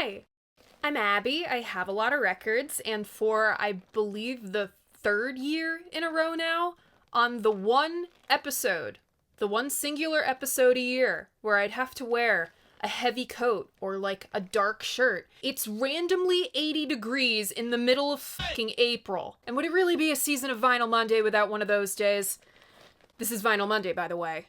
Hi, I'm Abby. I have a lot of records, and for, I believe, the third year in a row now, on the one singular episode a year, where I'd have to wear a heavy coat or like a dark shirt. It's randomly 80 degrees in the middle of fucking April. And would it really be a season of Vinyl Monday without one of those days? This is Vinyl Monday, by the way.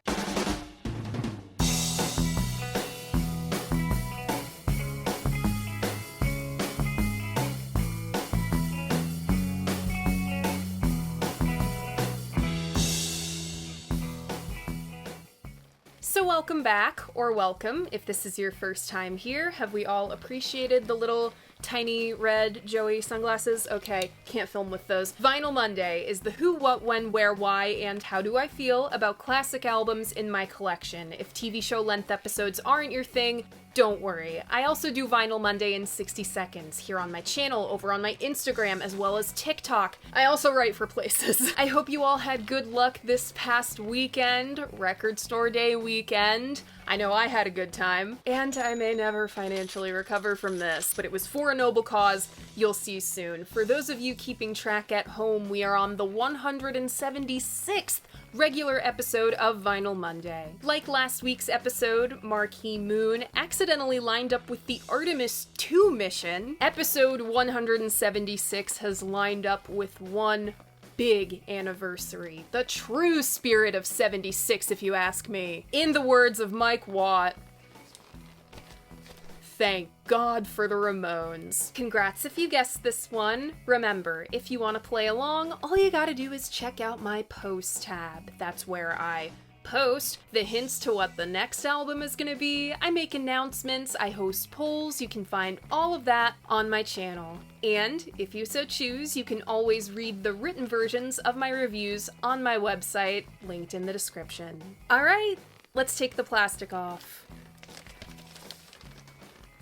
So welcome back, or welcome, if this is your first time here. Have we all appreciated the little tiny red Joey sunglasses? Okay, can't film with those. Vinyl Monday is the who, what, when, where, why, and how do I feel about classic albums in my collection. If TV show length episodes aren't your thing, don't worry. I also do Vinyl Monday in 60 seconds here on my channel, over on my Instagram, as well as TikTok. I also write for places. I hope you all had good luck this past weekend, Record Store Day weekend. I know I had a good time, and I may never financially recover from this, but it was for a noble cause. You'll see soon. For those of you keeping track at home, we are on the 176th regular episode of Vinyl Monday. Like last week's episode, Marquee Moon accidentally lined up with the Artemis 2 mission. Episode 176 has lined up with one big anniversary. The true spirit of 76, if you ask me. In the words of Mike Watt, thank God for the Ramones. Congrats if you guessed this one. Remember, if you want to play along, all you gotta do is check out my post tab. That's where I post the hints to what the next album is gonna be. I make announcements, I host polls. You can find all of that on my channel. And if you so choose, you can always read the written versions of my reviews on my website, linked in the description. Alright, let's take the plastic off.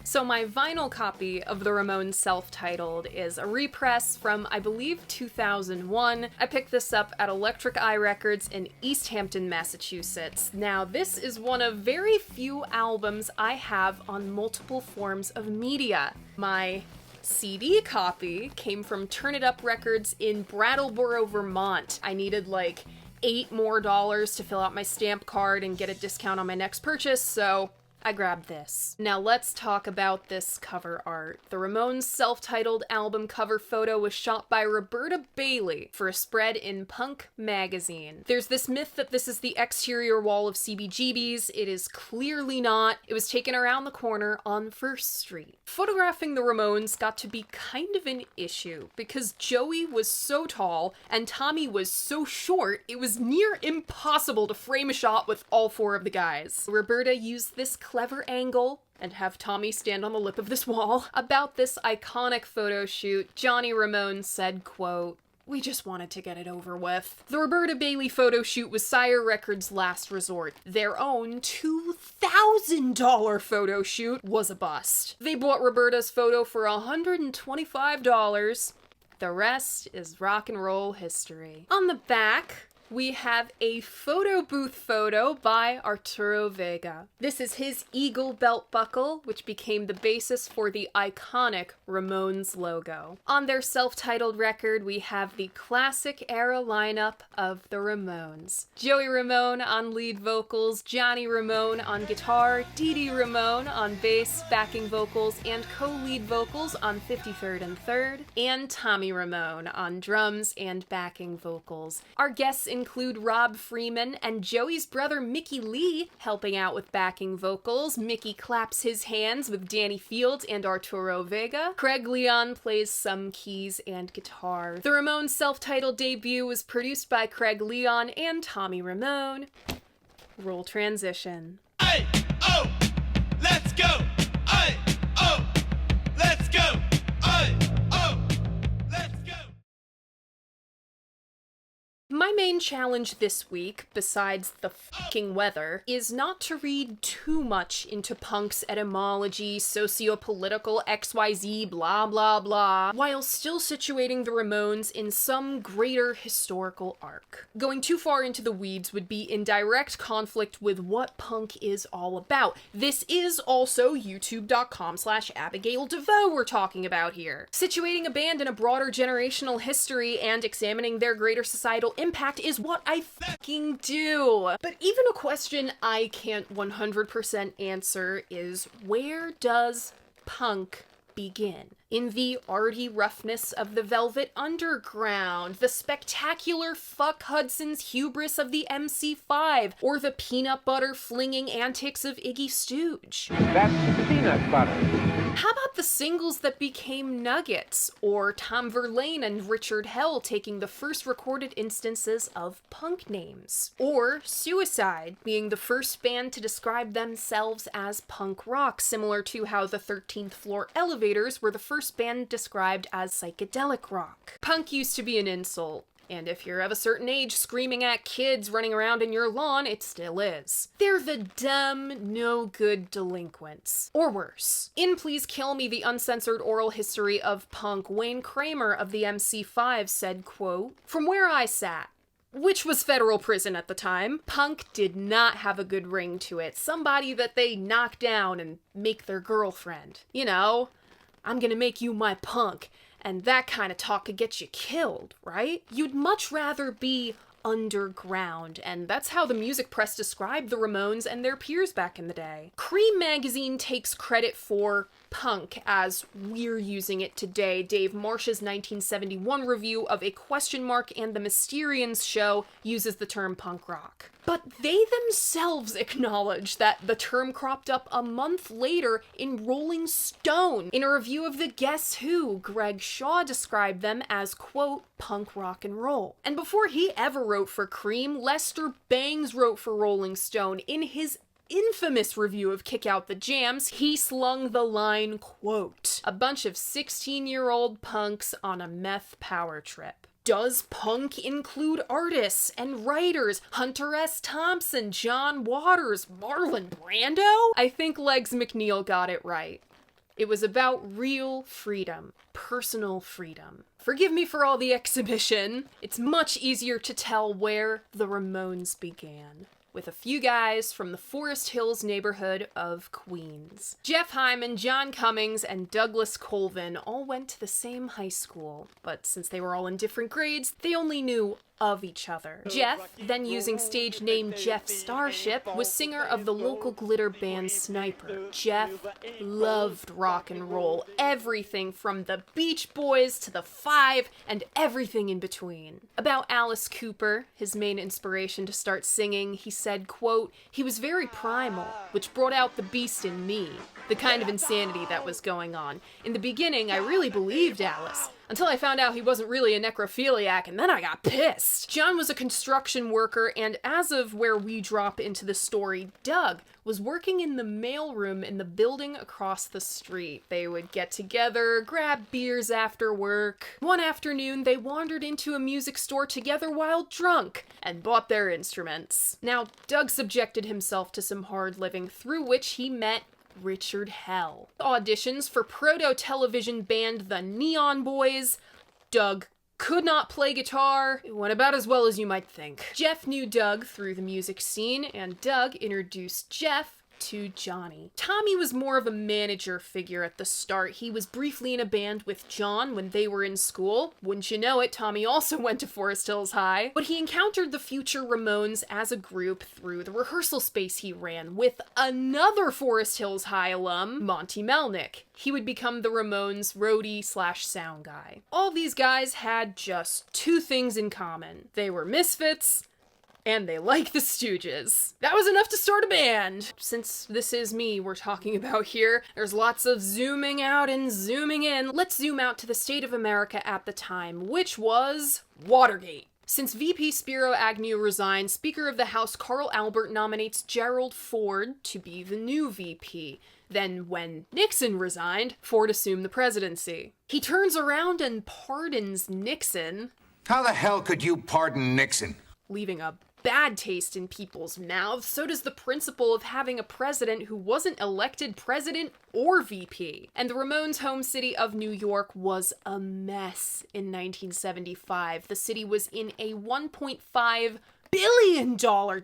So my vinyl copy of the Ramones self-titled is a repress from, I believe, 2001. I picked this up at Electric Eye Records in East Hampton, Massachusetts. Now, this is one of very few albums I have on multiple forms of media. My CD copy came from Turn It Up Records in Brattleboro, Vermont. I needed like $8 more to fill out my stamp card and get a discount on my next purchase, so I grabbed this. Now let's talk about this cover art. The Ramones' self-titled album cover photo was shot by Roberta Bailey for a spread in Punk magazine. There's this myth that this is the exterior wall of CBGB's. It is clearly not. It was taken around the corner on First Street. Photographing the Ramones got to be kind of an issue because Joey was so tall and Tommy was so short, it was near impossible to frame a shot with all four of the guys. Roberta used this clever angle and have Tommy stand on the lip of this wall. About this iconic photo shoot, Johnny Ramone said, quote, "We just wanted to get it over with." The Roberta Bailey photo shoot was Sire Records' last resort. Their own $2,000 photo shoot was a bust. They bought Roberta's photo for $125. The rest is rock and roll history. On the back, we have a photo booth photo by Arturo Vega. This is his eagle belt buckle, which became the basis for the iconic Ramones logo. On their self-titled record, we have the classic era lineup of the Ramones. Joey Ramone on lead vocals, Johnny Ramone on guitar, Dee Dee Ramone on bass, backing vocals, and co-lead vocals on 53rd and 3rd, and Tommy Ramone on drums and backing vocals. Our guests include Rob Freeman and Joey's brother Mickey Lee helping out with backing vocals. Mickey claps his hands with Danny Fields and Arturo Vega. Craig Leon plays some keys and guitar. The Ramones' self-titled debut was produced by Craig Leon and Tommy Ramone. Roll transition. Hey, oh, let's go. Hey, oh, let's go. Hey, oh, let's go. My main challenge this week, besides the fucking weather, is not to read too much into punk's etymology, socio-political XYZ blah blah blah, while still situating the Ramones in some greater historical arc. Going too far into the weeds would be in direct conflict with what punk is all about. This is also youtube.com/Abigail Devoe we're talking about here. Situating a band in a broader generational history and examining their greater societal impact is what I fucking do. But even a question I can't 100% answer is, where does punk begin? In the arty roughness of the Velvet Underground, the spectacular fuck Hudson's hubris of the MC5, or the peanut butter flinging antics of Iggy Stooge? That's peanut butter. How about the singles that became nuggets, or Tom Verlaine and Richard Hell taking the first recorded instances of punk names? Or Suicide being the first band to describe themselves as punk rock, similar to how the 13th Floor Elevators were the first band described as psychedelic rock. Punk used to be an insult. And if you're of a certain age screaming at kids running around in your lawn, it still is. They're the dumb, no-good delinquents. Or worse. In Please Kill Me, the uncensored oral history of punk, Wayne Kramer of the MC5 said, quote, "From where I sat, which was federal prison at the time, punk did not have a good ring to it. Somebody that they knock down and make their girlfriend. You know, I'm gonna make you my punk. And that kind of talk could get you killed, right? You'd much rather be underground, and that's how the music press described the Ramones and their peers back in the day. Cream magazine takes credit for punk as we're using it today. Dave Marsh's 1971 review of A Question Mark and the Mysterians show uses the term punk rock. But they themselves acknowledge that the term cropped up a month later in Rolling Stone. In a review of the Guess Who, Greg Shaw described them as, quote, punk rock and roll. And before he ever wrote for Cream, Lester Bangs wrote for Rolling Stone. In his infamous review of Kick Out the Jams, he slung the line, quote, "A bunch of 16-year-old punks on a meth power trip." Does punk include artists and writers? Hunter S. Thompson, John Waters, Marlon Brando? I think Legs McNeil got it right. It was about real freedom, personal freedom. Forgive me for all the exhibition. It's much easier to tell where the Ramones began, with a few guys from the Forest Hills neighborhood of Queens. Jeff Hyman, John Cummings, and Douglas Colvin all went to the same high school, but since they were all in different grades, they only knew of each other. Jeff, then using stage name Jeff Starship, was singer of the local glitter band Sniper. Jeff loved rock and roll, everything from the Beach Boys to the Five and everything in between. About Alice Cooper, his main inspiration to start singing, he said, quote, "He was very primal, which brought out the beast in me, the kind of insanity that was going on. In the beginning, I really believed Alice, until I found out he wasn't really a necrophiliac, and then I got pissed." John was a construction worker, and as of where we drop into the story, Doug was working in the mailroom in the building across the street. They would get together, grab beers after work. One afternoon, they wandered into a music store together while drunk, and bought their instruments. Now, Doug subjected himself to some hard living, through which he met Richard Hell. Auditions for proto-television band The Neon Boys. Doug could not play guitar. It went about as well as you might think. Jeff knew Doug through the music scene, and Doug introduced Jeff to Johnny. Tommy was more of a manager figure at the start. He was briefly in a band with John when they were in school. Wouldn't you know it, Tommy also went to Forest Hills High. But he encountered the future Ramones as a group through the rehearsal space he ran with another Forest Hills High alum, Monty Melnick. He would become the Ramones' roadie/sound guy. All these guys had just two things in common. They were misfits, and they like the Stooges. That was enough to start a band. Since this is me we're talking about here, there's lots of zooming out and zooming in. Let's zoom out to the state of America at the time, which was Watergate. Since VP Spiro Agnew resigned, Speaker of the House Carl Albert nominates Gerald Ford to be the new VP. Then, when Nixon resigned, Ford assumed the presidency. He turns around and pardons Nixon. How the hell could you pardon Nixon? leaving a bad taste in people's mouths, so does the principle of having a president who wasn't elected president or VP. And the Ramones' home city of New York was a mess in 1975. The city was in a $1.5 billion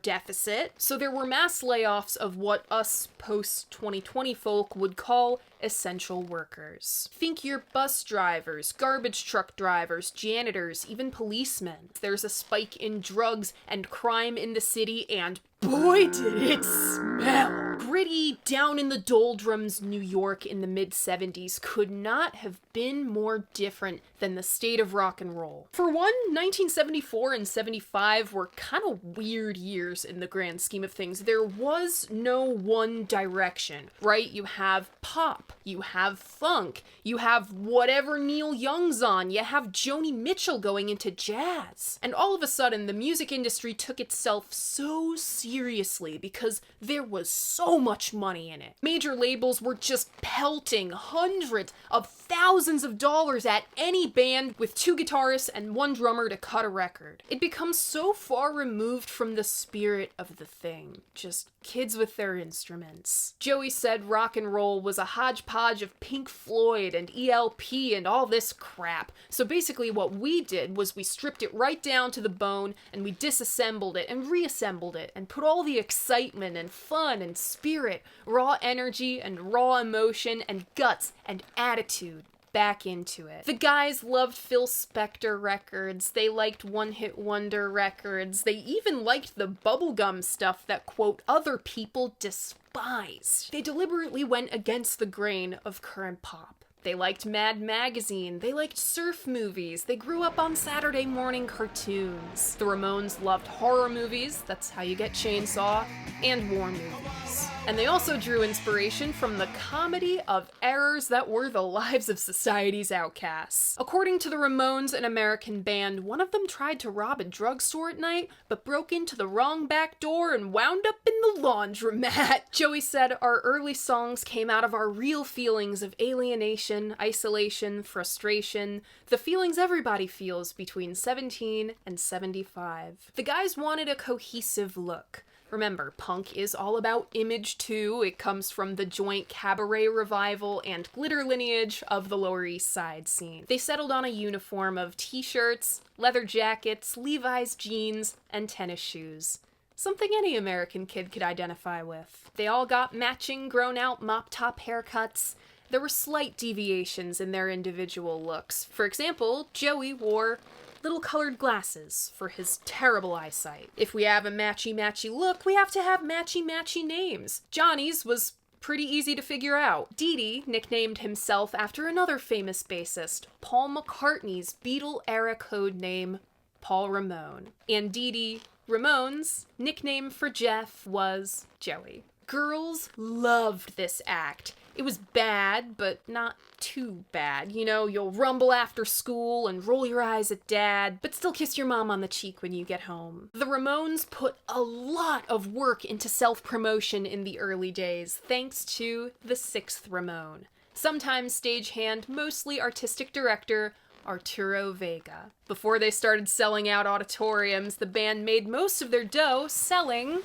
deficit, so there were mass layoffs of what us post-2020 folk would call essential workers. Think your bus drivers, garbage truck drivers, janitors, even policemen. There's a spike in drugs and crime in the city, and boy did it smell! Gritty, down in the doldrums New York in the mid-70s could not have been more different than the state of rock and roll. For one, 1974 and 75 were kind of weird years in the grand scheme of things. There was no one direction, right? You have pop, you have funk, you have whatever Neil Young's on, you have Joni Mitchell going into jazz. And all of a sudden, the music industry took itself so seriously because there was so much money in it. Major labels were just pelting hundreds of thousands of dollars at any band with 2 guitarists and 1 drummer to cut a record. It becomes so far removed from the spirit of the thing. Just kids with their instruments. Joey said rock and roll was a hodgepodge of Pink Floyd and ELP and all this crap. So basically what we did was we stripped it right down to the bone and we disassembled it and reassembled it and put all the excitement and fun and spirit, raw energy and raw emotion and guts and attitude back into it. The guys loved Phil Spector records, they liked one-hit wonder records, they even liked the bubblegum stuff that, quote, other people despised. They deliberately went against the grain of current pop. They liked Mad Magazine, they liked surf movies, they grew up on Saturday morning cartoons. The Ramones loved horror movies, that's how you get Chainsaw, and war movies. And they also drew inspiration from the comedy of errors that were the lives of society's outcasts. According to the Ramones, an American band, one of them tried to rob a drugstore at night, but broke into the wrong back door and wound up in the laundromat. Joey said, our early songs came out of our real feelings of alienation, isolation, frustration, the feelings everybody feels between 17 and 75. The guys wanted a cohesive look. Remember, punk is all about image too. It comes from the joint cabaret revival and glitter lineage of the Lower East Side scene. They settled on a uniform of t-shirts, leather jackets, Levi's jeans, and tennis shoes. Something any American kid could identify with. They all got matching grown-out mop-top haircuts. There were slight deviations in their individual looks. For example, Joey wore little colored glasses for his terrible eyesight. If we have a matchy-matchy look, we have to have matchy-matchy names. Johnny's was pretty easy to figure out. Dee Dee nicknamed himself after another famous bassist, Paul McCartney's Beatle-era code name, Paul Ramone. And Dee Dee Ramone's nickname for Jeff was Joey. Girls loved this act. It was bad, but not too bad. You know, you'll rumble after school and roll your eyes at dad, but still kiss your mom on the cheek when you get home. The Ramones put a lot of work into self-promotion in the early days, thanks to the 6th Ramone. Sometimes stagehand, mostly artistic director, Arturo Vega. Before they started selling out auditoriums, the band made most of their dough selling.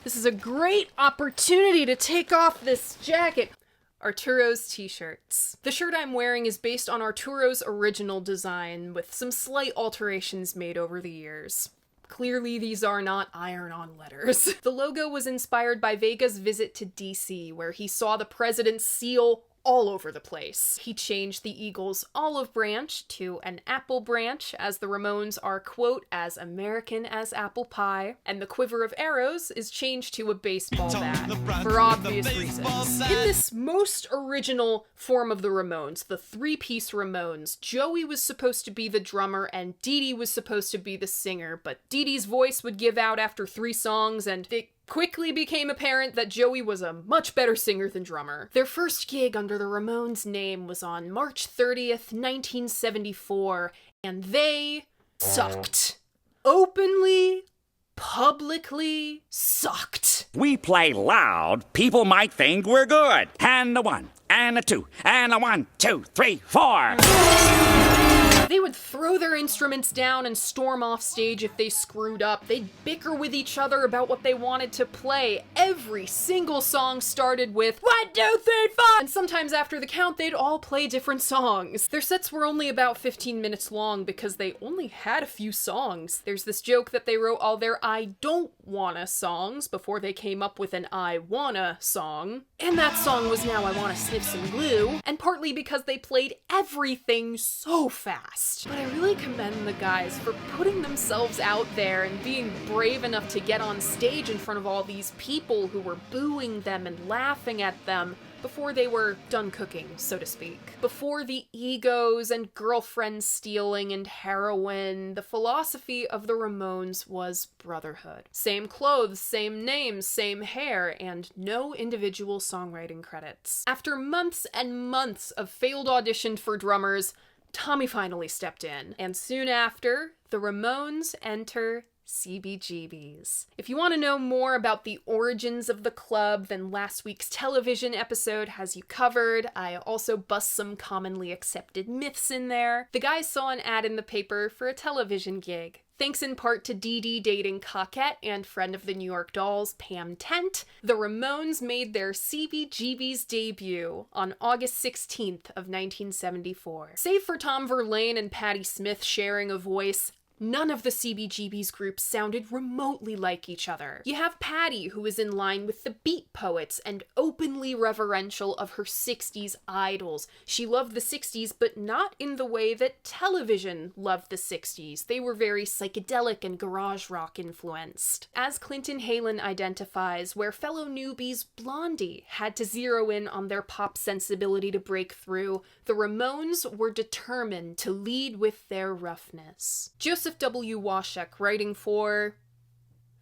This is a great opportunity to take off this jacket. Arturo's t-shirts. The shirt I'm wearing is based on Arturo's original design, with some slight alterations made over the years. Clearly, these are not iron-on letters. The logo was inspired by Vega's visit to DC, where he saw the president's seal all over the place. He changed the eagle's olive branch to an apple branch, as the Ramones are, quote, as American as apple pie, and the quiver of arrows is changed to a baseball bat, for obvious reasons. In this most original form of the Ramones, the 3-piece Ramones, Joey was supposed to be the drummer and Dee Dee was supposed to be the singer, but Dee Dee's voice would give out after 3 songs, and it quickly became apparent that Joey was a much better singer than drummer. Their first gig under the Ramones' name was on March 30th, 1974, and they sucked. Openly, publicly sucked. We play loud, people might think we're good. And a 1, and a 2, and a 1, 2, 3, 4. They would throw their instruments down and storm off stage if they screwed up. They'd bicker with each other about what they wanted to play. Every single song started with 1, 2, 3, 4, and sometimes after the count they'd all play different songs. Their sets were only about 15 minutes long because they only had a few songs. There's this joke that they wrote all their I don't wanna songs before they came up with an I wanna song. And that song was Now I Wanna Sniff Some Glue, and partly because they played everything so fast. But I really commend the guys for putting themselves out there and being brave enough to get on stage in front of all these people who were booing them and laughing at them before they were done cooking, so to speak. Before the egos and girlfriend stealing and heroin, the philosophy of the Ramones was brotherhood. Same clothes, same names, same hair, and no individual songwriting credits. After months and months of failed auditions for drummers, Tommy finally stepped in. And soon after, the Ramones enter CBGBs. If you want to know more about the origins of the club, then last week's television episode has you covered. I also bust some commonly accepted myths in there. The guys saw an ad in the paper for a television gig. Thanks in part to Dee Dee dating Cockette and friend of the New York Dolls, Pam Tent, the Ramones made their CBGB's debut on August 16th of 1974. Save for Tom Verlaine and Patti Smith sharing a voice, none of the CBGB's groups sounded remotely like each other. You have Patti, who is in line with the Beat Poets and openly reverential of her 60s idols. She loved the 60s, but not in the way that television loved the 60s. They were very psychedelic and garage rock influenced. As Clinton Halen identifies, where fellow newbies Blondie had to zero in on their pop sensibility to break through, the Ramones were determined to lead with their roughness. Joseph W. Washek, writing for...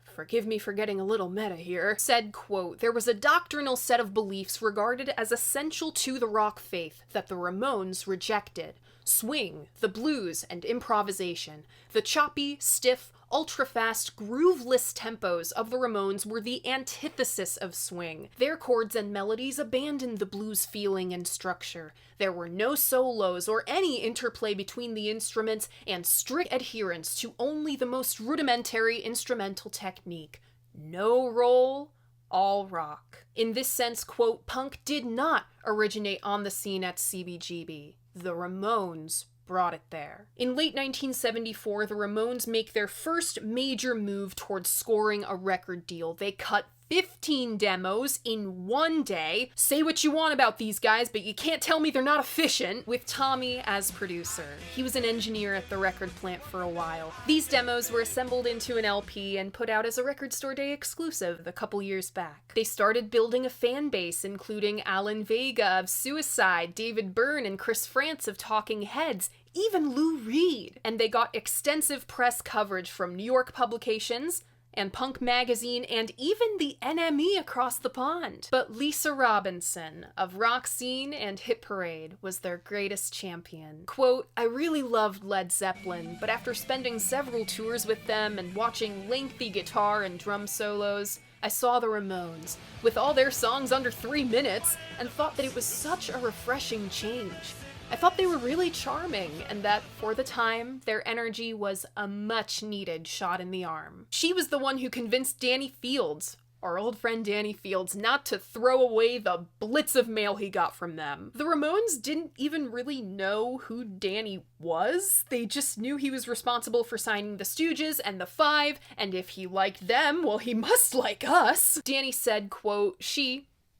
forgive me for getting a little meta here, said, quote, "There was a doctrinal set of beliefs regarded as essential to the rock faith that the Ramones rejected. Swing, the blues, and improvisation. The choppy, stiff, ultra-fast, grooveless tempos of the Ramones were the antithesis of swing. Their chords and melodies abandoned the blues feeling and structure. There were no solos or any interplay between the instruments, and strict adherence to only the most rudimentary instrumental technique. No roll, all rock." In this sense, quote, punk did not originate on the scene at CBGB. The Ramones brought it there. In late 1974, the Ramones make their first major move towards scoring a record deal. They cut 15 demos in one day. Say what you want about these guys, but you can't tell me they're not efficient, with Tommy as producer. He was an engineer at the record plant for a while. These demos were assembled into an LP and put out as a Record Store Day exclusive a couple years back. They started building a fan base, including Alan Vega of Suicide, David Byrne and Chris France of Talking Heads, even Lou Reed. And they got extensive press coverage from New York publications, and Punk Magazine, and even the NME across the pond. But Lisa Robinson of Rock Scene and Hit Parade was their greatest champion. Quote, "I really loved Led Zeppelin, but after spending several tours with them and watching lengthy guitar and drum solos, I saw the Ramones, with all their songs under 3 minutes, and thought that it was such a refreshing change. I thought they were really charming, and that, for the time, their energy was a much-needed shot in the arm." She was the one who convinced Danny Fields, our old friend Danny Fields, not to throw away the blitz of mail he got from them. The Ramones didn't even really know who Danny was. They just knew he was responsible for signing the Stooges and the Five, and if he liked them, well, he must like us. Danny said, quote,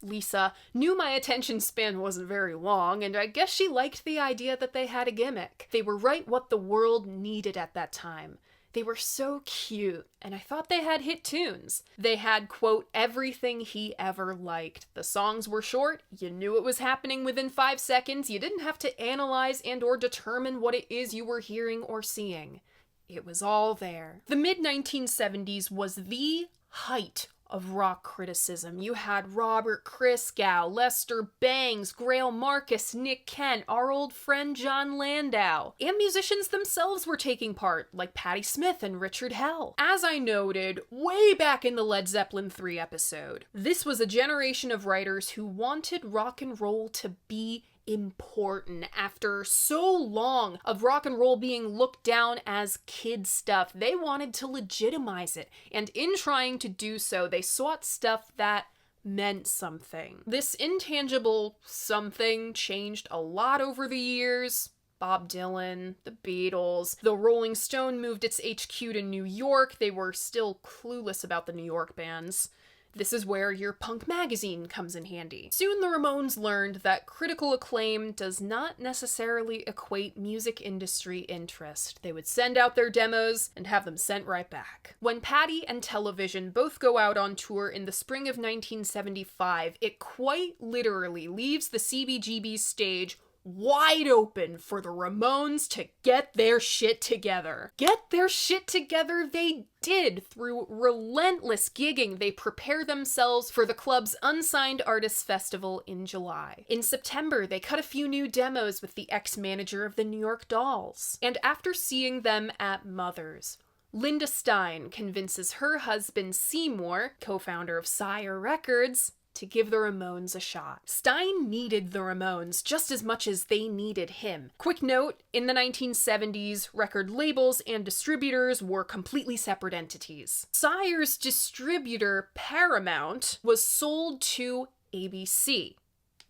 Lisa, knew my attention span wasn't very long, and I guess she liked the idea that they had a gimmick. They were right what the world needed at that time. They were so cute, and I thought they had hit tunes. They had, quote, everything he ever liked. The songs were short, you knew it was happening within 5 seconds, you didn't have to analyze and or determine what it is you were hearing or seeing. It was all there. The mid-1970s was the height of rock criticism. You had Robert Christgau, Lester Bangs, Grail Marcus, Nick Kent, our old friend John Landau, and musicians themselves were taking part, like Patti Smith and Richard Hell. As I noted way back in the Led Zeppelin 3 episode, this was a generation of writers who wanted rock and roll to be important. After so long of rock and roll being looked down as kid stuff, they wanted to legitimize it. And in trying to do so, they sought stuff that meant something. This intangible something changed a lot over the years. Bob Dylan, the Beatles, the Rolling Stone moved its HQ to New York. They were still clueless about the New York bands. This is where your punk magazine comes in handy. Soon the Ramones learned that critical acclaim does not necessarily equate music industry interest. They would send out their demos and have them sent right back. When Patty and Television both go out on tour in the spring of 1975, it quite literally leaves the CBGB stage wide open for the Ramones to get their shit together. Get their shit together they did. Through relentless gigging, they prepare themselves for the club's Unsigned Artists Festival in July. In September, they cut a few new demos with the ex-manager of the New York Dolls. And after seeing them at Mother's, Linda Stein convinces her husband Seymour, co-founder of Sire Records, to give the Ramones a shot. Stein needed the Ramones just as much as they needed him. Quick note, in the 1970s, record labels and distributors were completely separate entities. Sire's distributor, Paramount, was sold to ABC.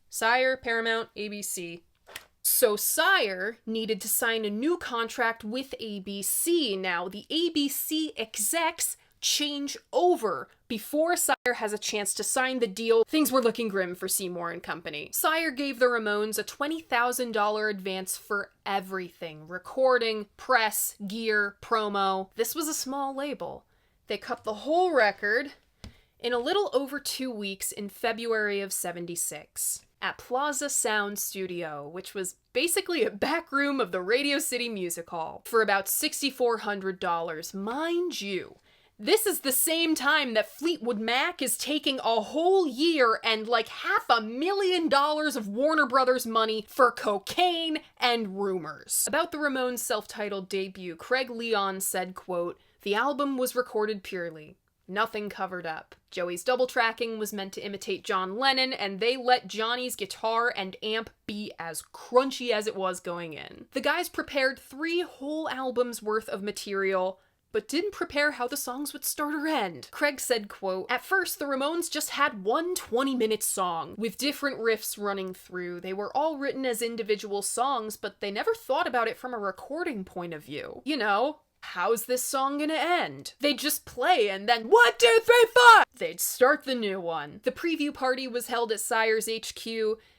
Sire, Paramount, ABC. So Sire needed to sign a new contract with ABC. Now, the ABC execs change over before Sire has a chance to sign the deal. Things were looking grim for Seymour and company. Sire gave the Ramones a $20,000 advance for everything: recording, press, gear, promo. This was a small label. They cut the whole record in a little over 2 weeks in February of '76 at Plaza Sound Studio, which was basically a back room of the Radio City Music Hall, for about $6,400. Mind you, this is the same time that Fleetwood Mac is taking a whole year and like $500,000 of Warner Brothers money for cocaine and rumors. About the Ramones' self-titled debut, Craig Leon said, quote, "The album was recorded purely. Nothing covered up. Joey's double tracking was meant to imitate John Lennon, and they let Johnny's guitar and amp be as crunchy as it was going in. The guys prepared 3 whole albums worth of material, but didn't prepare how the songs would start or end." Craig said, quote, "At first, the Ramones just had one 20-minute song, with different riffs running through. They were all written as individual songs, but they never thought about it from a recording point of view. You know, how's this song gonna end? They'd just play and then 1, 2, 3, 4! They'd start the new one." The preview party was held at Sire's HQ.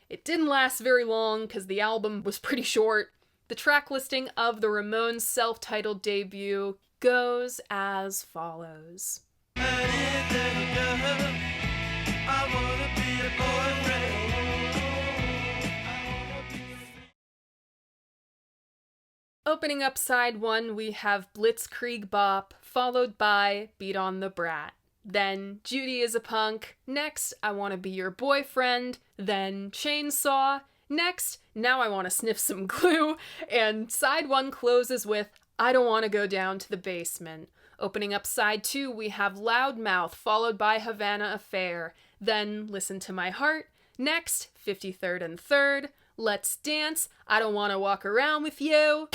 It didn't last very long because the album was pretty short. The track listing of the Ramones' self-titled debut goes as follows. Opening up side 1, we have Blitzkrieg Bop, followed by Beat on the Brat. Then Judy is a Punk. Next, I Wanna Be Your Boyfriend. Then Chainsaw. Next, Now I Wanna Sniff Some Glue. And side 1 closes with I Don't Want to Go Down to the Basement. Opening up side 2, we have Loudmouth, followed by Havana Affair. Then Listen to My Heart. Next, 53rd and 3rd. Let's Dance, I Don't Want to Walk Around with You.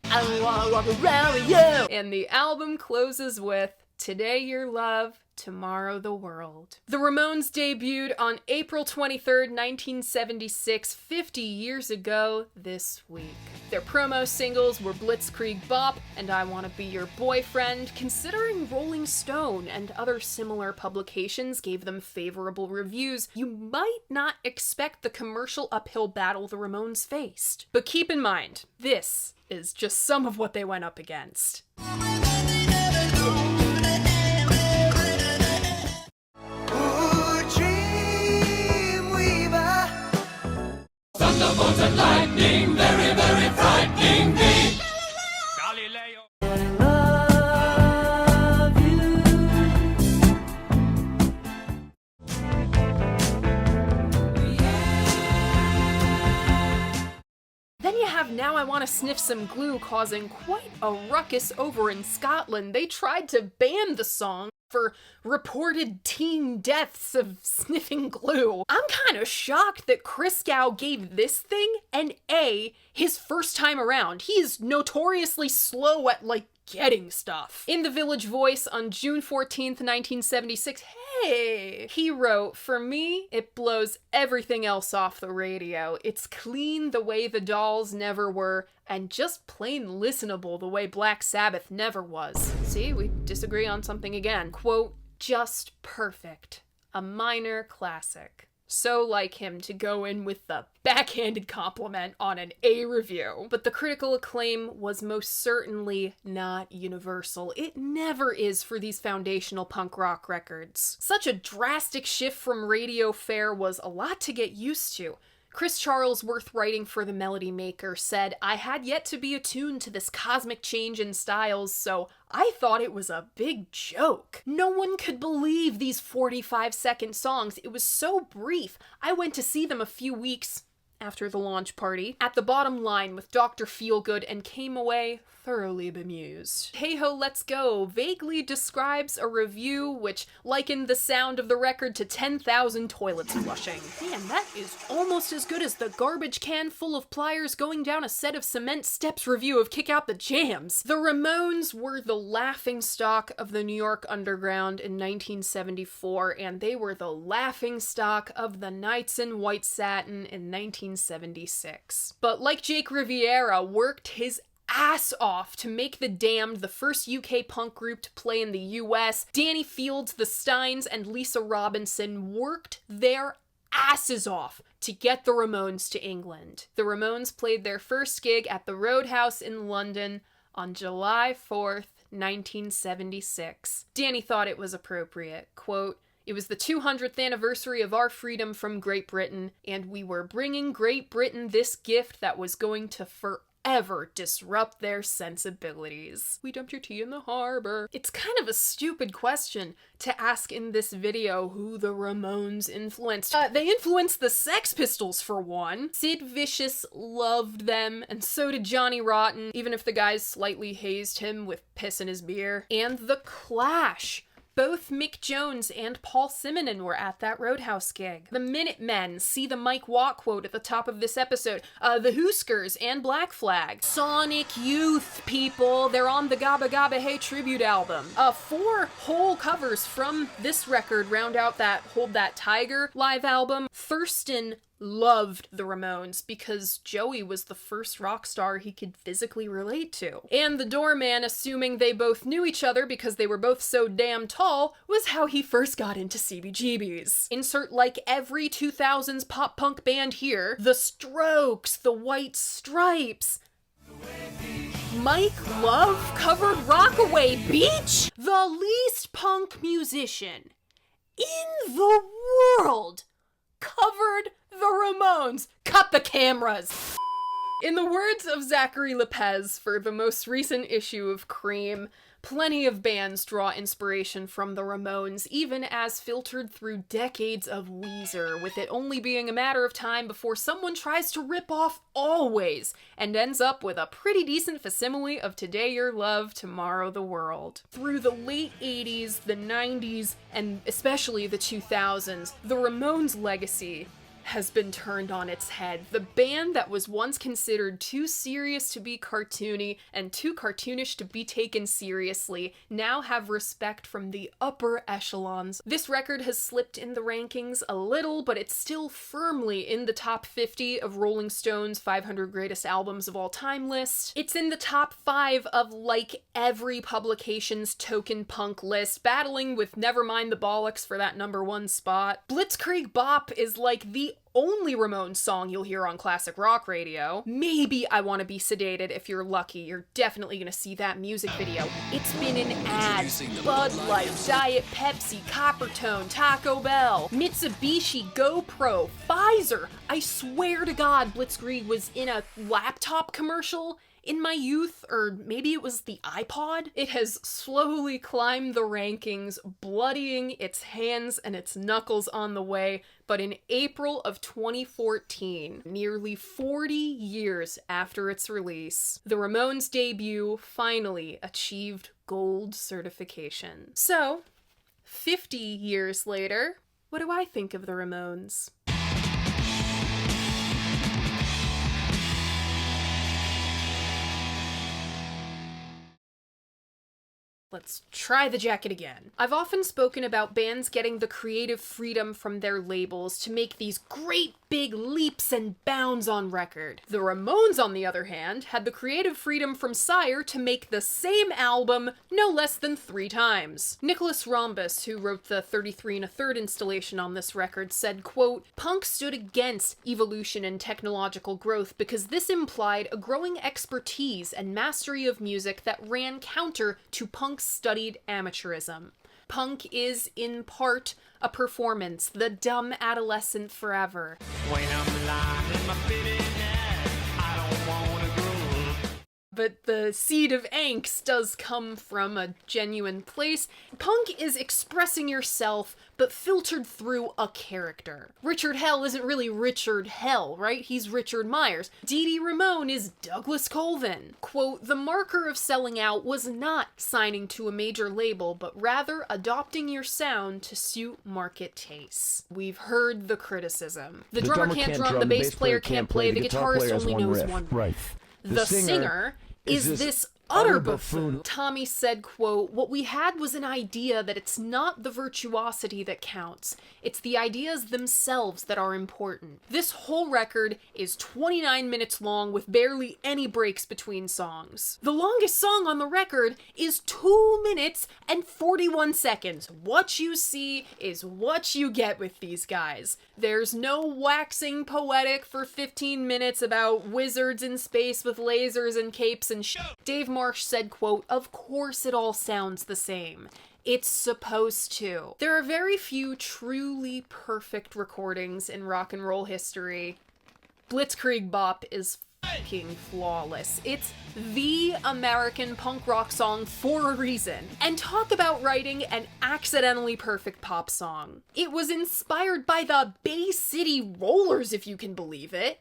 I don't want to walk around with you. And the album closes with Today Your Love, Tomorrow the World. The Ramones debuted on April 23rd, 1976, 50 years ago this week. Their promo singles were Blitzkrieg Bop and I Wanna Be Your Boyfriend. Considering Rolling Stone and other similar publications gave them favorable reviews, you might not expect the commercial uphill battle the Ramones faced. But keep in mind, this is just some of what they went up against. Thunderbolt and lightning, very, very frightening me. Galileo. Love you. Then you have Now I Wanna Sniff Some Glue causing quite a ruckus over in Scotland. They tried to ban the song for reported teen deaths of sniffing glue. I'm kind of shocked that Christgau gave this thing an A his first time around. He is notoriously slow at, getting stuff. In the Village Voice on June 14th, 1976, he wrote, "For me, it blows everything else off the radio. It's clean the way the Dolls never were, and just plain listenable the way Black Sabbath never was." See, we disagree on something again. Quote, "Just perfect. A minor classic." So like him to go in with the backhanded compliment on an A review. But the critical acclaim was most certainly not universal. It never is for these foundational punk rock records. Such a drastic shift from radio fare was a lot to get used to. Chris Charlesworth, writing for The Melody Maker, said, "I had yet to be attuned to this cosmic change in styles, so I thought it was a big joke. No one could believe these 45-second songs. It was so brief. I went to see them a few weeks after the launch party at the Bottom Line with Dr. Feelgood and came away thoroughly bemused." Hey Ho Let's Go vaguely describes a review which likened the sound of the record to 10,000 toilets flushing. Man, that is almost as good as the garbage can full of pliers going down a set of cement steps review of Kick Out the Jams. The Ramones were the laughingstock of the New York underground in 1974, and they were the laughingstock of the Knights in White Satin in 1976. But like Jake Riviera worked his ass off to make The Damned the first UK punk group to play in the US, Danny Fields, the Steins, and Lisa Robinson worked their asses off to get the Ramones to England. The Ramones played their first gig at the Roadhouse in London on July 4th, 1976. Danny thought it was appropriate. Quote, "It was the 200th anniversary of our freedom from Great Britain, and we were bringing Great Britain this gift that was going to forever disrupt their sensibilities. We dumped your tea in the harbor." It's kind of a stupid question to ask in this video who the Ramones influenced. They influenced the Sex Pistols for one. Sid Vicious loved them, and so did Johnny Rotten, even if the guys slightly hazed him with piss in his beer. And the Clash. Both Mick Jones and Paul Simonon were at that Roadhouse gig. The Minutemen, see the Mike Watt quote at the top of this episode. The Huskers and Black Flag. Sonic Youth, people. They're on the Gabba Gabba Hey tribute album. 4 whole covers from this record round out that Hold That Tiger live album. Thurston loved the Ramones because Joey was the first rock star he could physically relate to. And the Doorman, assuming they both knew each other because they were both so damn tall, was how he first got into CBGBs. Insert like every 2000s pop punk band here. The Strokes, the White Stripes. Mike Love covered Rockaway Beach? The least punk musician in the world covered the Ramones. Cut the cameras. In the words of Zachary Lopez for the most recent issue of Cream, plenty of bands draw inspiration from the Ramones, even as filtered through decades of Weezer, with it only being a matter of time before someone tries to rip off Always, and ends up with a pretty decent facsimile of Today Your Love, Tomorrow the World. Through the late 80s, the 90s, and especially the 2000s, the Ramones' legacy has been turned on its head. The band that was once considered too serious to be cartoony and too cartoonish to be taken seriously now have respect from the upper echelons. This record has slipped in the rankings a little, but it's still firmly in the top 50 of Rolling Stone's 500 Greatest Albums of All Time list. It's in the top 5 of like every publication's token punk list, battling with Nevermind the Bollocks for that #1 spot. Blitzkrieg Bop is like the only Ramones song you'll hear on classic rock radio. Maybe I Want to Be Sedated. If you're lucky, you're definitely gonna see that music video. It's been in ads, Bud Light, Diet Pepsi, Coppertone, Taco Bell, Mitsubishi, GoPro, Pfizer. I swear to God, Blitzkrieg was in a laptop commercial in my youth, or maybe it was the iPod. It has slowly climbed the rankings, bloodying its hands and its knuckles on the way, but in April of 2014, nearly 40 years after its release, the Ramones' debut finally achieved gold certification. So, 50 years later, what do I think of the Ramones? Let's try the jacket again. I've often spoken about bands getting the creative freedom from their labels to make these great big leaps and bounds on record. The Ramones, on the other hand, had the creative freedom from Sire to make the same album no less than 3 times. Nicholas Rhombus, who wrote the 33 1/3 installation on this record, said, quote, "Punk stood against evolution and technological growth because this implied a growing expertise and mastery of music that ran counter to punk's studied amateurism. Punk is, in part, a performance, the dumb adolescent forever." When I'm lying in my bitterness, I don't wanna grow up. But the seed of angst does come from a genuine place. Punk is expressing yourself, but filtered through a character. Richard Hell isn't really Richard Hell, right? He's Richard Myers. Dee Dee Ramone is Douglas Colvin. Quote, "The marker of selling out was not signing to a major label, but rather adopting your sound to suit market tastes." We've heard the criticism. The drummer can't drum, the bass player can't play, the guitarist only knows one riff. The singer is this utter buffoon. Tommy said, quote, "What we had was an idea that it's not the virtuosity that counts. It's the ideas themselves that are important." This whole record is 29 minutes long with barely any breaks between songs. The longest song on the record is 2 minutes and 41 seconds. What you see is what you get with these guys. There's no waxing poetic for 15 minutes about wizards in space with lasers and capes and Dave Marsh said, quote, "Of course it all sounds the same. It's supposed to." There are very few truly perfect recordings in rock and roll history. Blitzkrieg Bop is fucking flawless. It's the American punk rock song for a reason. And talk about writing an accidentally perfect pop song. It was inspired by the Bay City Rollers, if you can believe it.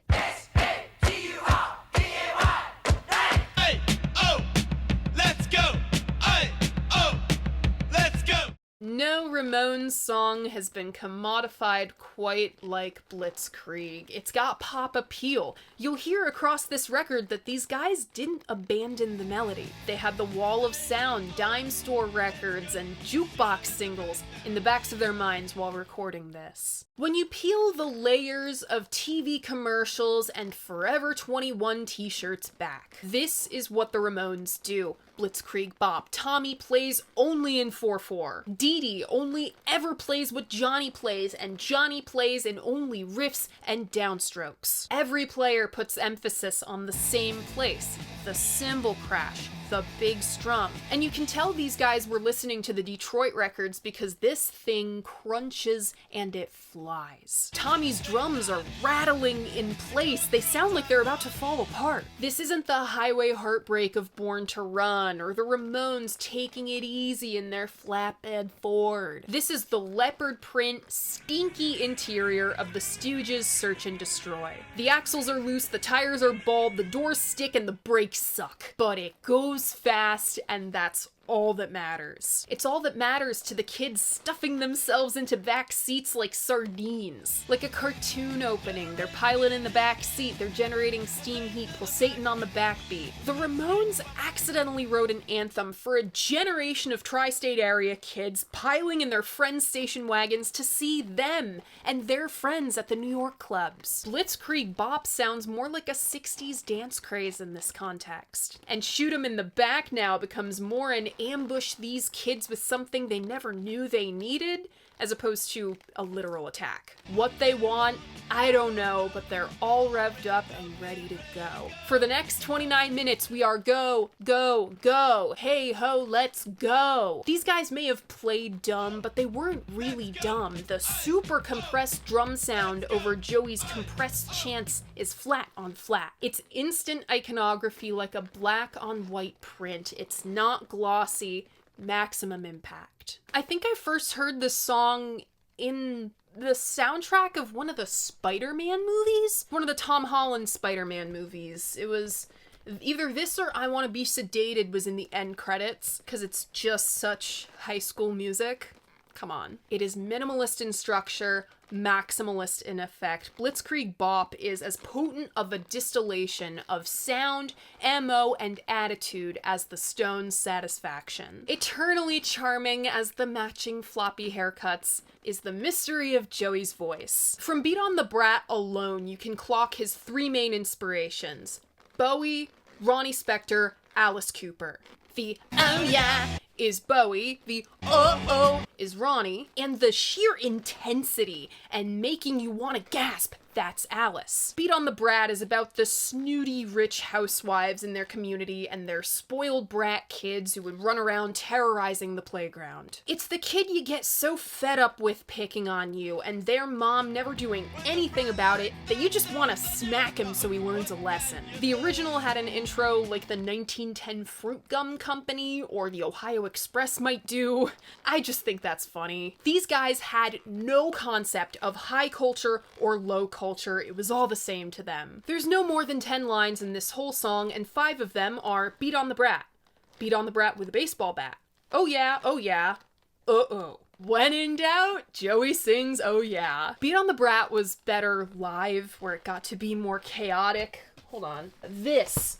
No Ramones song has been commodified quite like Blitzkrieg. It's got pop appeal. You'll hear across this record that these guys didn't abandon the melody. They had the Wall of Sound, dime store records, and jukebox singles in the backs of their minds while recording this. When you peel the layers of TV commercials and Forever 21 t-shirts back, this is what the Ramones do. Blitzkrieg Bop. Tommy plays only in 4/4. Dee Dee only ever plays what Johnny plays, and Johnny plays in only riffs and downstrokes. Every player puts emphasis on the same place, the cymbal crash, the big strum. And you can tell these guys were listening to the Detroit records because this thing crunches and it flies. Tommy's drums are rattling in place. They sound like they're about to fall apart. This isn't the highway heartbreak of Born to Run or the Ramones taking it easy in their flatbed Ford. This is the leopard print, stinky interior of the Stooges' Search and Destroy. The axles are loose, the tires are bald, the doors stick, and the brakes suck. But it goes fast, and that's all that matters. It's all that matters to the kids stuffing themselves into back seats like sardines. Like a cartoon opening, they're piloting the back seat, they're generating steam heat, pulsating on the backbeat. The Ramones accidentally wrote an anthem for a generation of tri-state area kids piling in their friends' station wagons to see them and their friends at the New York clubs. Blitzkrieg Bop sounds more like a 60s dance craze in this context. And Shoot 'Em in the Back now becomes more an ambush these kids with something they never knew they needed, as opposed to a literal attack. What they want, I don't know, but they're all revved up and ready to go. For the next 29 minutes, we are go, go, go. Hey ho, let's go. These guys may have played dumb, but they weren't really dumb. The super compressed drum sound over Joey's compressed chants is flat on flat. It's instant iconography like a black on white print. It's not glossy. Maximum impact. I think I first heard this song in the soundtrack of one of the Spider-Man movies. One of the Tom Holland Spider-Man movies. It was either this or I Want to Be Sedated was in the end credits, because it's just such high school music. Come on. It is minimalist in structure, maximalist in effect. Blitzkrieg Bop is as potent of a distillation of sound, MO, and attitude as the Stones' Satisfaction. Eternally charming as the matching floppy haircuts is the mystery of Joey's voice. From Beat on the Brat alone, you can clock his three main inspirations: Bowie, Ronnie Spector, Alice Cooper. The oh yeah is Bowie, the oh is Ronnie, and the sheer intensity and making you want to gasp, that's Alice. Beat on the Brat is about the snooty rich housewives in their community and their spoiled brat kids who would run around terrorizing the playground. It's the kid you get so fed up with picking on you and their mom never doing anything about it that you just want to smack him so he learns a lesson. The original had an intro like the 1910 Fruit Gum Company or the Ohio Express might do. I just think that's funny. These guys had no concept of high culture or low culture. It was all the same to them. There's no more than 10 lines in this whole song, and 5 of them are beat on the brat. Beat on the brat with a baseball bat. Oh yeah, uh-oh. When in doubt, Joey sings oh yeah. Beat on the Brat was better live, where it got to be more chaotic. Hold on. This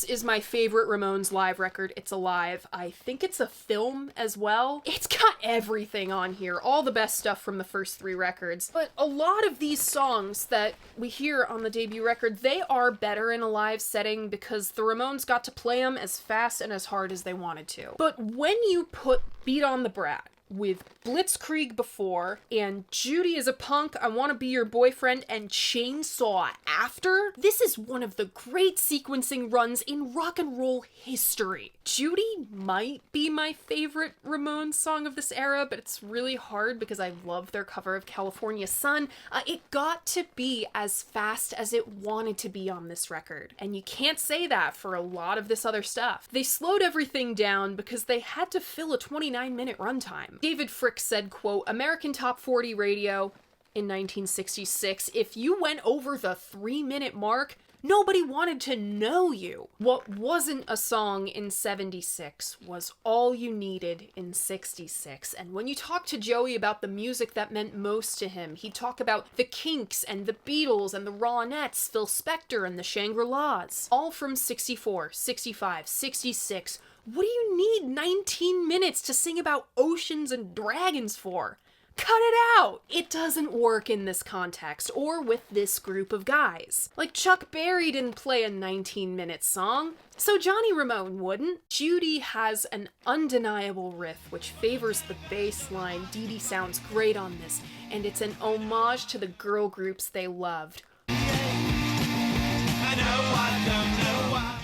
is my favorite Ramones live record. It's alive. I think it's a film as well. It's got everything on here, all the best stuff from the first 3 records. But a lot of these songs that we hear on the debut record, they are better in a live setting because the Ramones got to play them as fast and as hard as they wanted to. But when you put Beat on the Brat with Blitzkrieg before, and Judy is a punk, I want to be your boyfriend, and Chainsaw after, this is one of the great sequencing runs in rock and roll history. Judy might be my favorite Ramones song of this era, but it's really hard because I love their cover of California Sun. It got to be as fast as it wanted to be on this record, and you can't say that for a lot of this other stuff. They slowed everything down because they had to fill a 29-minute runtime. David Frick said, quote, American Top 40 Radio in 1966, if you went over the 3-minute mark, nobody wanted to know you. What wasn't a song in 76 was all you needed in 66. And when you talk to Joey about the music that meant most to him, he'd talk about the Kinks and the Beatles and the Ronettes, Phil Spector and the Shangri-Las. All from 64, 65, 66. What do you need 19 minutes to sing about oceans and dragons for? Cut it out! It doesn't work in this context, or with this group of guys. Like, Chuck Berry didn't play a 19-minute song, so Johnny Ramone wouldn't. Judy has an undeniable riff, which favors the bass line. Dee Dee sounds great on this, and it's an homage to the girl groups they loved. I know I don't know why.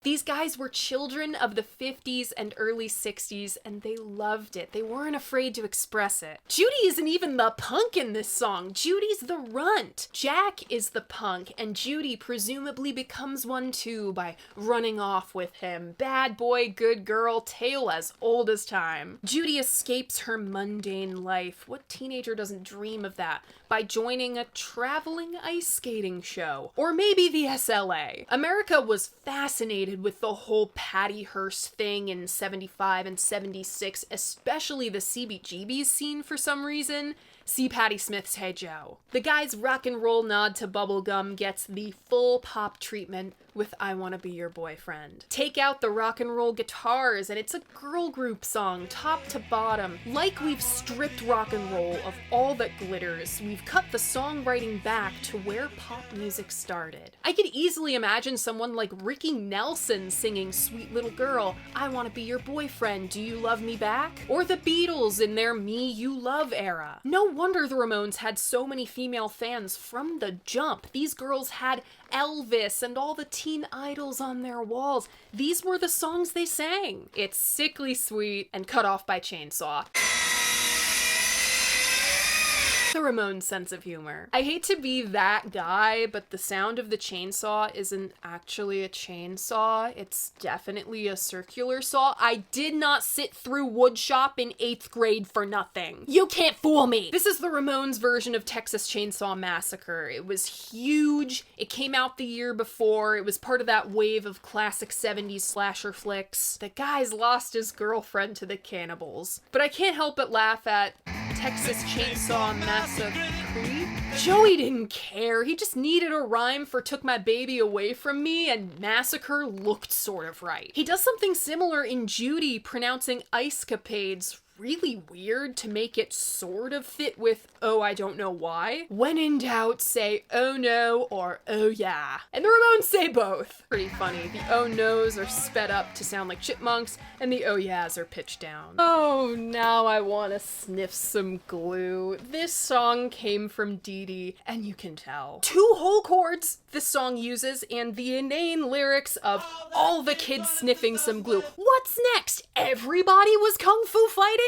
These guys were children of the 50s and early 60s, and they loved it. They weren't afraid to express it. Judy isn't even the punk in this song. Judy's the runt. Jack is the punk, and Judy presumably becomes one too by running off with him. Bad boy, good girl, tale as old as time. Judy escapes her mundane life. What teenager doesn't dream of that? By joining a traveling ice skating show. Or maybe the SLA. America was fascinated with the whole Patty Hearst thing in 75 and 76, especially the CBGB's scene for some reason. See Patti Smith's Hey Joe. The guy's rock and roll nod to bubblegum gets the full pop treatment with I Wanna Be Your Boyfriend. Take out the rock and roll guitars and it's a girl group song, top to bottom. Like we've stripped rock and roll of all that glitters, we've cut the songwriting back to where pop music started. I could easily imagine someone like Ricky Nelson singing Sweet Little Girl, I Wanna Be Your Boyfriend, Do You Love Me Back? Or the Beatles in their Me You Love era. No wonder the Ramones had so many female fans from the jump. These girls had Elvis and all the teen idols on their walls. These were the songs they sang. It's sickly sweet and cut off by Chainsaw. The Ramones' sense of humor. I hate to be that guy, but the sound of the chainsaw isn't actually a chainsaw. It's definitely a circular saw. I did not sit through woodshop in 8th grade for nothing. You can't fool me! This is the Ramones' version of Texas Chainsaw Massacre. It was huge. It came out the year before. It was part of that wave of classic 70s slasher flicks. The guy's lost his girlfriend to the cannibals. But I can't help but laugh at Texas Chainsaw Massacre. Joey didn't care. He just needed a rhyme for Took My Baby Away From Me, and Massacre looked sort of right. He does something similar in Judy, pronouncing ice capades really weird to make it sort of fit with oh I don't know why. When in doubt, say oh no or oh yeah. And the Ramones say both. Pretty funny. The oh no's are sped up to sound like chipmunks, and the oh yeahs are pitched down. Oh, now I wanna sniff some glue. This song came from Dee Dee, and you can tell. 2 whole chords this song uses, and the inane lyrics of all the kids sniffing some glue. What's next? Everybody was kung fu fighting?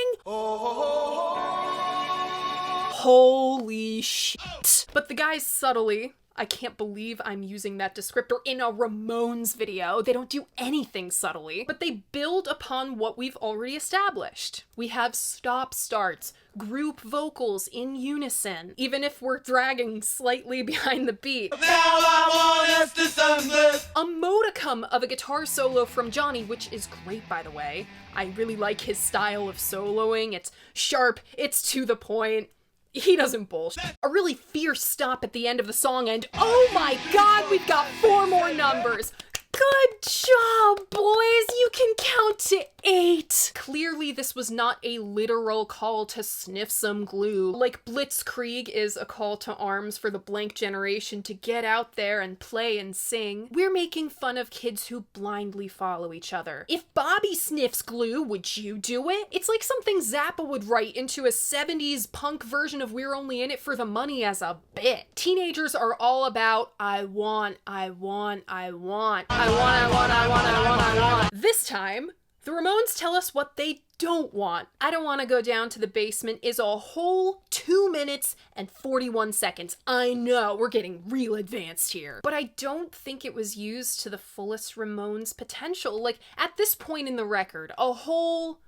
Holy shit. But the guys subtly, I can't believe I'm using that descriptor in a Ramones video. They don't do anything subtly, but they build upon what we've already established. We have stop-starts, group vocals in unison, even if we're dragging slightly behind the beat. Now I want us to sunlift. A modicum of a guitar solo from Johnny, which is great, by the way. I really like his style of soloing. It's sharp, it's to the point. He doesn't bullshit. A really fierce stop at the end of the song, and oh my god, we've got 4 more numbers! Good job, boys! You can count to 8! Clearly, this was not a literal call to sniff some glue. Like Blitzkrieg is a call to arms for the blank generation to get out there and play and sing. We're making fun of kids who blindly follow each other. If Bobby sniffs glue, would you do it? It's like something Zappa would write into a 70s punk version of We're Only In It for the Money as a bit. Teenagers are all about I want. This time, the Ramones tell us what they don't want. I Don't Want to Go Down to the Basement is a whole 2 minutes and 41 seconds. I know, we're getting real advanced here. But I don't think it was used to the fullest Ramones potential. Like, at this point in the record, a whole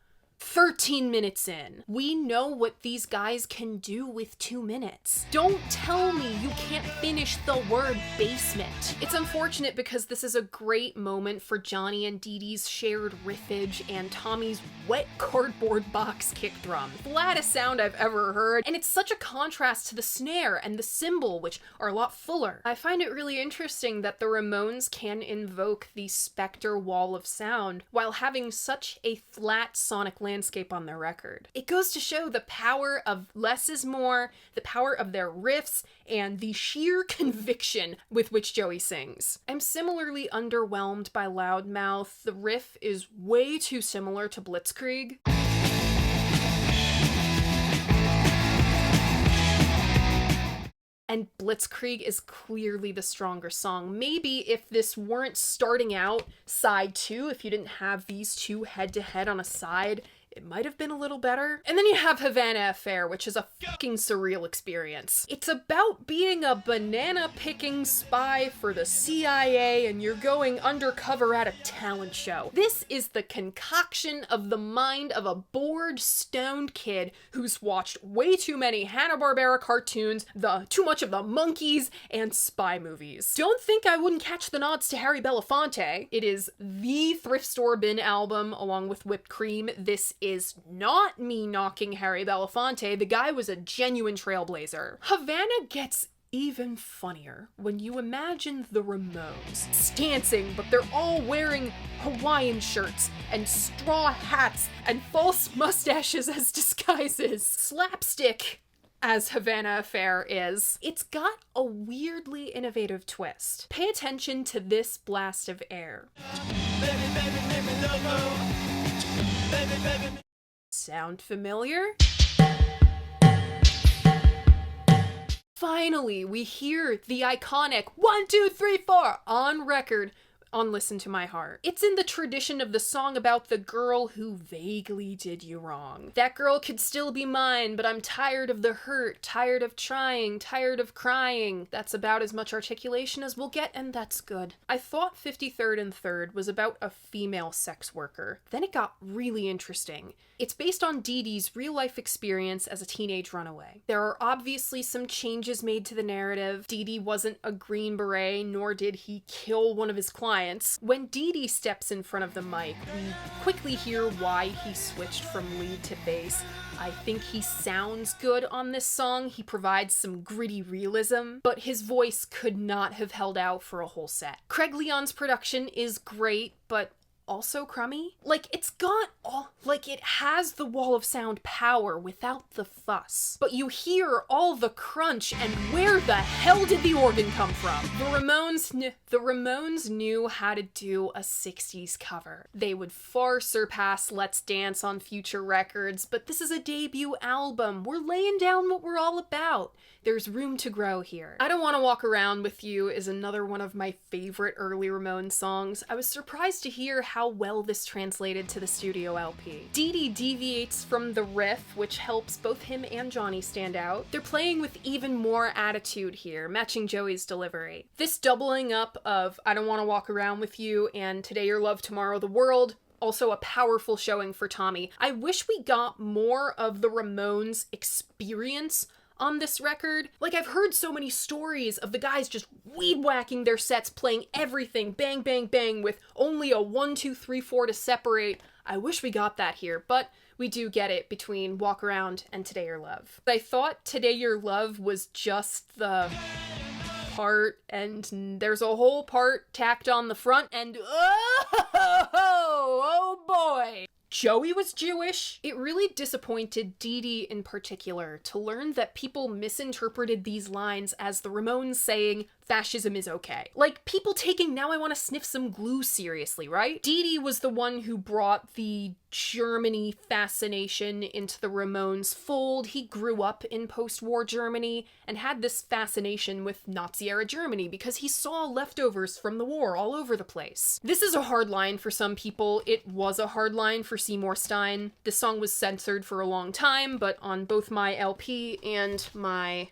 13 minutes in, we know what these guys can do with 2 minutes. Don't tell me you can't finish the word basement. It's unfortunate because this is a great moment for Johnny and Dee Dee's shared riffage and Tommy's wet cardboard box kick drum. Flattest sound I've ever heard, and it's such a contrast to the snare and the cymbal, which are a lot fuller. I find it really interesting that the Ramones can invoke the Spectre wall of sound while having such a flat sonic landscape on their record. It goes to show the power of less is more, the power of their riffs, and the sheer conviction with which Joey sings. I'm similarly underwhelmed by Loudmouth. The riff is way too similar to Blitzkrieg. And Blitzkrieg is clearly the stronger song. Maybe if this weren't starting out side 2, if you didn't have these two head-to-head on a side, it might have been a little better. And then you have Havana Affair, which is a fucking surreal experience. It's about being a banana-picking spy for the CIA and you're going undercover at a talent show. This is the concoction of the mind of a bored, stoned kid who's watched way too many Hanna-Barbera cartoons, too much of the monkeys, and spy movies. Don't think I wouldn't catch the nods to Harry Belafonte. It is the thrift store bin album along with Whipped Cream. This is not me knocking Harry Belafonte. The guy was a genuine trailblazer. Havana gets even funnier when you imagine the Ramones dancing, but they're all wearing Hawaiian shirts and straw hats and false mustaches as disguises. Slapstick as Havana Affair is. It's got a weirdly innovative twist. Pay attention to this blast of air. Baby, baby, make me loco. Baby, baby. Sound familiar? Finally, we hear the iconic 1, 2, 3, 4 on record on Listen to My Heart. It's in the tradition of the song about the girl who vaguely did you wrong. That girl could still be mine, but I'm tired of the hurt, tired of trying, tired of crying. That's about as much articulation as we'll get, and that's good. I thought 53rd and 3rd was about a female sex worker. Then it got really interesting. It's based on Dee Dee's real-life experience as a teenage runaway. There are obviously some changes made to the narrative. Dee Dee wasn't a Green Beret, nor did he kill one of his clients. When Dee Dee steps in front of the mic, we quickly hear why he switched from lead to bass. I think he sounds good on this song. He provides some gritty realism, but his voice could not have held out for a whole set. Craig Leon's production is great, but also crummy. It has the wall of sound power without the fuss. But you hear all the crunch, and where the hell did the organ come from? The Ramones knew how to do a 60s cover. They would far surpass Let's Dance on future records, but this is a debut album. We're laying down what we're all about. There's room to grow here. I Don't Want to Walk Around With You is another one of my favorite early Ramones songs. I was surprised to hear how well this translated to the studio LP. Dee Dee deviates from the riff, which helps both him and Johnny stand out. They're playing with even more attitude here, matching Joey's delivery. This doubling up of I Don't Want to Walk Around With You and Today Your Love, Tomorrow the World, also a powerful showing for Tommy. I wish we got more of the Ramones' experience on this record. I've heard so many stories of the guys just weed-whacking their sets, playing everything bang, bang, bang with only a 1, 2, 3, 4 to separate. I wish we got that here, but we do get it between Walk Around and Today Your Love. I thought Today Your Love was just the part, and there's a whole part tacked on the front, and oh boy! Joey was Jewish. It really disappointed Dee Dee in particular to learn that people misinterpreted these lines as the Ramones saying fascism is okay. People taking Now I Want to Sniff Some Glue seriously, right? Dee Dee was the one who brought the Germany fascination into the Ramones fold. He grew up in post-war Germany and had this fascination with Nazi-era Germany because he saw leftovers from the war all over the place. This is a hard line for some people. It was a hard line for Seymour Stein. This song was censored for a long time, but on both my LP and my,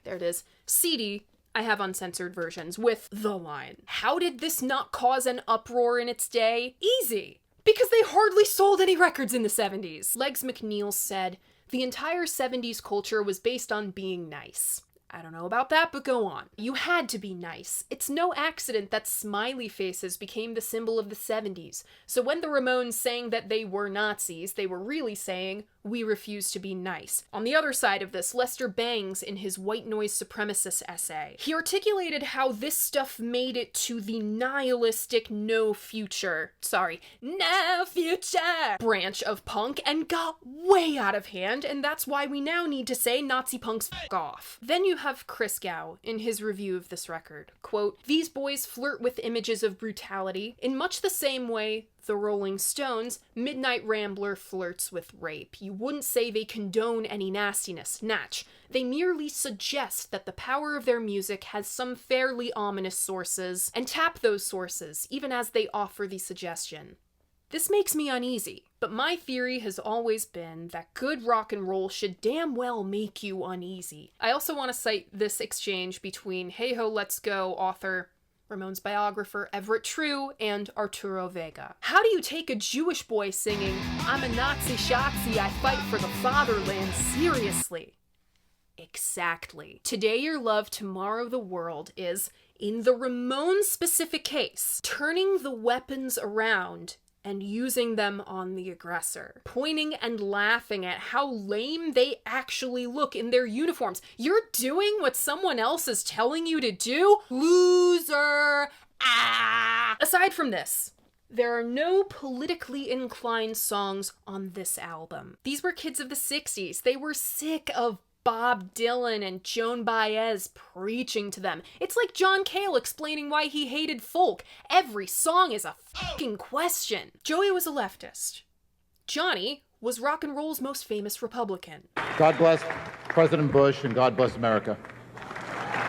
CD, I have uncensored versions with the line. How did this not cause an uproar in its day? Easy. Because they hardly sold any records in the 70s. Legs McNeil said, the entire 70s culture was based on being nice. I don't know about that, but go on. You had to be nice. It's no accident that smiley faces became the symbol of the 70s. So when the Ramones sang that they were Nazis, they were really saying, we refuse to be nice. On the other side of this, Lester Bangs, in his White Noise Supremacist essay, he articulated how this stuff made it to the nihilistic no future branch of punk and got way out of hand, and that's why we now need to say Nazi punks f*** off. Then you have Chris Gow in his review of this record. Quote, these boys flirt with images of brutality in much the same way the Rolling Stones' Midnight Rambler flirts with rape. You wouldn't say they condone any nastiness, natch. They merely suggest that the power of their music has some fairly ominous sources, and tap those sources, even as they offer the suggestion. This makes me uneasy, but my theory has always been that good rock and roll should damn well make you uneasy. I also want to cite this exchange between Hey Ho Let's Go author Ramones biographer Everett True and Arturo Vega. How do you take a Jewish boy singing, I'm a Nazi Shotzi, I fight for the fatherland, seriously? Exactly. Today Your Love, Tomorrow the World is, in the Ramones specific case, turning the weapons around and using them on the aggressor. Pointing and laughing at how lame they actually look in their uniforms. You're doing what someone else is telling you to do? Loser! Ah! Aside from this, there are no politically inclined songs on this album. These were kids of the 60s. They were sick of Bob Dylan and Joan Baez preaching to them. It's like John Cale explaining why he hated folk. Every song is a fucking question. Joey was a leftist. Johnny was rock and roll's most famous Republican. God bless President Bush and God bless America.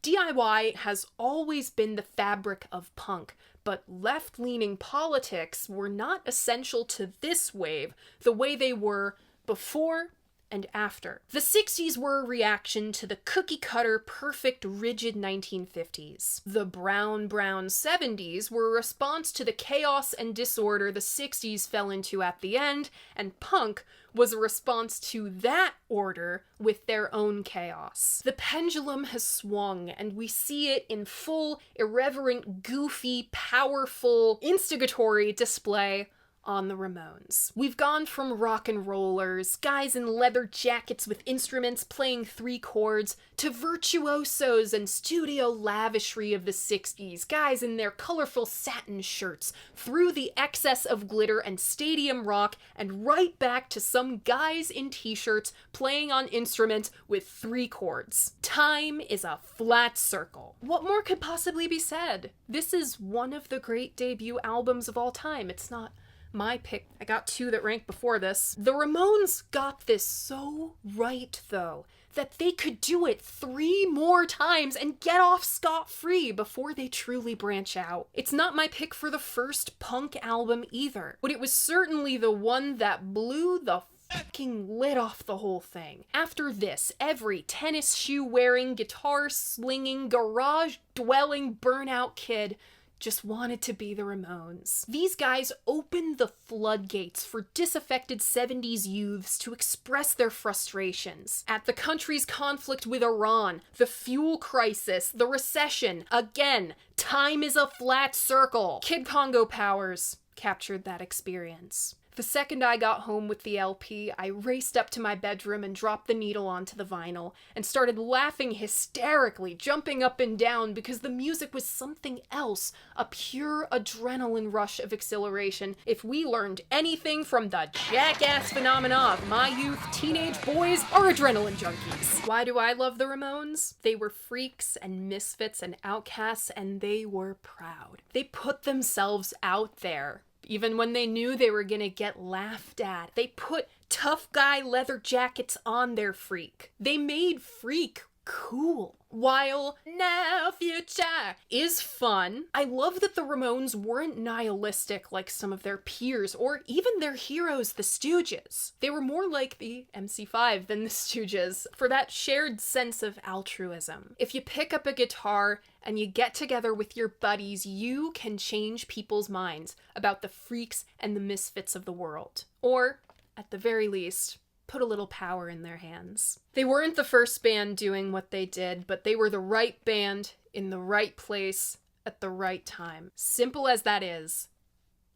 DIY has always been the fabric of punk, But left-leaning politics were not essential to this wave the way they were before and after. The 60s were a reaction to the cookie-cutter, perfect, rigid 1950s. The brown 70s were a response to the chaos and disorder the 60s fell into at the end, and punk was a response to that order with their own chaos. The pendulum has swung, and we see it in full, irreverent, goofy, powerful, instigatory display on the Ramones. We've gone from rock and rollers, guys in leather jackets with instruments playing 3 chords, to virtuosos and studio lavishry of the 60s, guys in their colorful satin shirts, through the excess of glitter and stadium rock, and right back to some guys in t-shirts playing on instruments with 3 chords. Time is a flat circle. What more could possibly be said? This is one of the great debut albums of all time. It's not my pick. I got 2 that ranked before this. The Ramones got this so right, though, that they could do it 3 more times and get off scot-free before they truly branch out. It's not my pick for the first punk album either, but it was certainly the one that blew the fucking lid off the whole thing. After this, every tennis shoe wearing, guitar slinging, garage dwelling burnout kid just wanted to be the Ramones. These guys opened the floodgates for disaffected 70s youths to express their frustrations at the country's conflict with Iran, the fuel crisis, the recession. Again, time is a flat circle. Kid Congo Powers captured that experience. The second I got home with the LP, I raced up to my bedroom and dropped the needle onto the vinyl and started laughing hysterically, jumping up and down because the music was something else, a pure adrenaline rush of exhilaration. If we learned anything from the jackass phenomena of my youth, teenage boys are adrenaline junkies. Why do I love the Ramones? They were freaks and misfits and outcasts, and they were proud. They put themselves out there. Even when they knew they were gonna get laughed at. They put tough guy leather jackets on their freak. They made freak cool. While Now Future is fun, I love that the Ramones weren't nihilistic like some of their peers or even their heroes, the Stooges. They were more like the MC5 than the Stooges for that shared sense of altruism. If you pick up a guitar and you get together with your buddies, you can change people's minds about the freaks and the misfits of the world. Or, at the very least, put a little power in their hands. They weren't the first band doing what they did, but they were the right band in the right place at the right time. Simple as that is,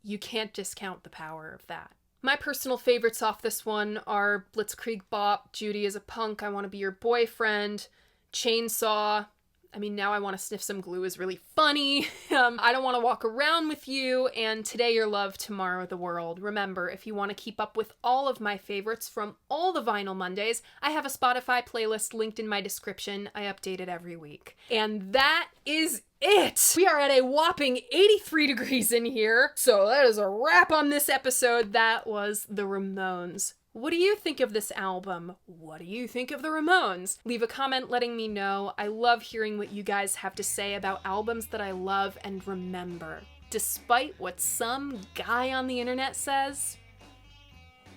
you can't discount the power of that. My personal favorites off this one are Blitzkrieg Bop, Judy is a Punk, I Want to Be Your Boyfriend, Chainsaw, I mean, Now I Want to Sniff Some Glue is really funny. I Don't Want to Walk Around With You, and Today Your Love, Tomorrow the World. Remember, if you want to keep up with all of my favorites from all the Vinyl Mondays, I have a Spotify playlist linked in my description. I update it every week. And that is it! We are at a whopping 83 degrees in here, so that is a wrap on this episode. That was the Ramones. What do you think of this album? What do you think of the Ramones? Leave a comment letting me know. I love hearing what you guys have to say about albums that I love and remember. Despite what some guy on the internet says,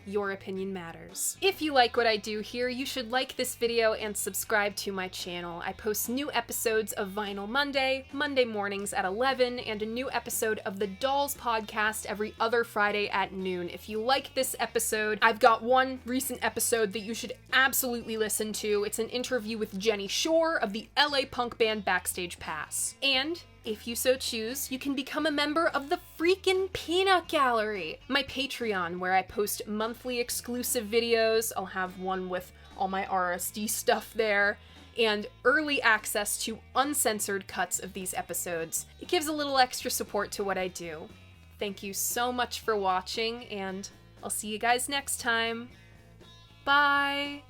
your opinion matters. If you like what I do here, you should like this video and subscribe to my channel. I post new episodes of Vinyl Monday, Monday mornings at 11, and a new episode of the Dolls podcast every other Friday at noon. If you like this episode, I've got one recent episode that you should absolutely listen to. It's an interview with Jenny Shore of the LA punk band Backstage Pass. And if you so choose, you can become a member of the freaking Peanut Gallery, my Patreon, where I post monthly exclusive videos. I'll have one with all my RSD stuff there, and early access to uncensored cuts of these episodes. It gives a little extra support to what I do. Thank you so much for watching, and I'll see you guys next time. Bye!